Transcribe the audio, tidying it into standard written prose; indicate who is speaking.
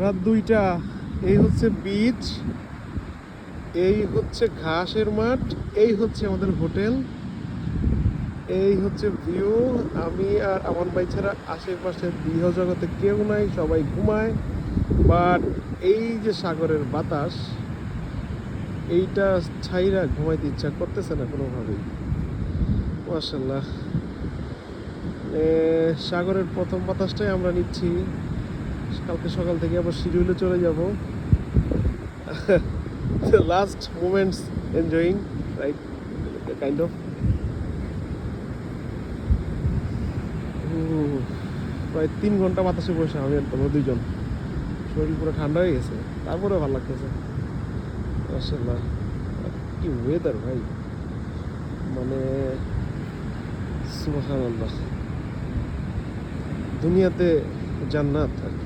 Speaker 1: রাত 2টা। এই হচ্ছে বিচ, এই হচ্ছে ঘাসের মাঠ, এই হচ্ছে আমাদের হোটেল, এই হচ্ছে ভিউ। আমি আর আমার ভাই ছাড়া আশেপাশে গৃহজগতে কেউ নাই, সবাই ঘুমায়। বাট এই যে সাগরের বাতাস, এইটা ছাইরা ঘুমাইতে ইচ্ছা করতেছে না কোনোভাবেই। মাশাল্লাহ, সাগরের প্রথম বাতাসটাই আমরা নিচ্ছি। কালকে সকাল থেকে আবার শিডিউলে চলে যাব। Last moments enjoying, right, kind of. প্রায় 3 ঘন্টা বাতাসে বসে আমি আর তোমরা দুইজন, শরীর পুরো ঠান্ডা হয়ে গেছে, তারপরেও ভালো লাগতেছে। মাশাল্লাহ, কি ওয়েদার ভাই, মানে সুবহানাল্লাহ, দুনিয়াতে জান্নাত আর কি।